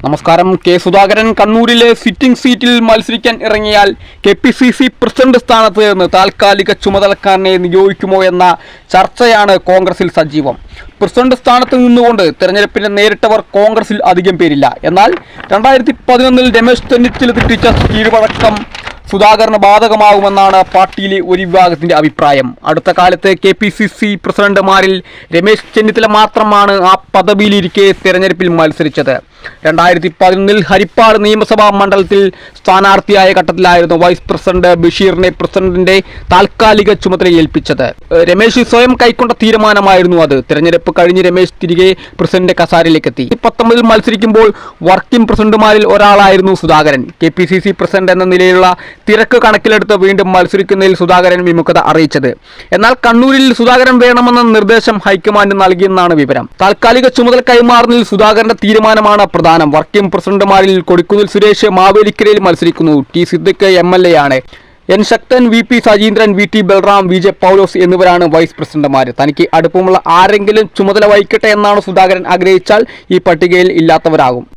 നമസ്കാരം. കെ സുധാകരൻ കണ്ണൂരിലെ സിറ്റിംഗ് സീറ്റിൽ മത്സരിക്കാൻ ഇറങ്ങിയാൽ KPCC പ്രസിഡന്റ് സ്ഥാനത്ത് നിന്ന് താൽക്കാലിക ചുമതലക്കാരനെ നിയോഗിക്കുമോ എന്ന ചർച്ചയാണ് കോൺഗ്രസിൽ സജീവം. പ്രസിഡന്റ് സ്ഥാനത്ത് നിന്നുകൊണ്ട് തെരഞ്ഞെടുപ്പിനെ നേരിട്ടവർ കോൺഗ്രസിൽ അധികം പേരില്ല. എന്നാൽ 2011 രമേശ് ചെന്നിത്തല തെറ്റിച്ച കീഴ്വഴക്കം സുധാകരന് ബാധകമാകുമെന്നാണ് പാർട്ടിയിലെ ഒരു വിഭാഗത്തിന്റെ അഭിപ്രായം. അടുത്ത കാലത്ത് KPCC പ്രസിഡന്റുമാരിൽ രമേശ് ചെന്നിത്തല മാത്രമാണ് ആ പദവിയിലിരിക്കെ തെരഞ്ഞെടുപ്പിൽ മത്സരിച്ചത്. 2011 ഹരിപ്പാട് നിയമസഭാ മണ്ഡലത്തിൽ സ്ഥാനാർത്ഥിയായ ഘട്ടത്തിലായിരുന്നു വൈസ് പ്രസിഡന്റ് ബഷീറിനെ പ്രസിഡന്റിന്റെ താൽക്കാലിക ചുമതല ഏൽപ്പിച്ചത്. രമേശ് സ്വയം കൈക്കൊണ്ട തീരുമാനമായിരുന്നു അത്. തെരഞ്ഞെടുപ്പ് കഴിഞ്ഞ് രമേശ് തിരികെ പ്രസിഡന്റ് കസാരയിലേക്കെത്തി. 2019 മത്സരിക്കുമ്പോൾ വർക്കിംഗ് പ്രസിഡന്റുമാരിൽ ഒരാളായിരുന്നു സുധാകരൻ. KPCC പ്രസിഡന്റ് എന്ന നിലയിലുള്ള തിരക്ക് കണക്കിലെടുത്ത് വീണ്ടും മത്സരിക്കുന്നതിൽ സുധാകരൻ വിമുഖത അറിയിച്ചത്. എന്നാൽ കണ്ണൂരിൽ സുധാകരൻ വേണമെന്ന നിർദ്ദേശം ഹൈക്കമാൻഡ് നൽകിയെന്നാണ് വിവരം. താൽക്കാലിക ചുമതല കൈമാറുന്നതിൽ സുധാകരന്റെ തീരുമാനമാണ് പ്രധാനം. വർക്കിംഗ് പ്രസിഡന്റുമാരിൽ കൊടിക്കുന്നിൽ സുരേഷ് മാവേലിക്കരയിൽ മത്സരിക്കുന്നു. ടി സിദ്ദിഖ് MLA ആണ്. N ശക്തൻ, VP Sajeendran, VT Balram, VJ പൗലോസ് എന്നിവരാണ് വൈസ് പ്രസിഡന്റുമാർ. തനിക്ക് അടുപ്പമുള്ള ആരെങ്കിലും ചുമതല വഹിക്കട്ടെ എന്നാണ് സുധാകരൻ ആഗ്രഹിച്ചാൽ ഈ പട്ടികയിൽ ഇല്ലാത്തവരാകും.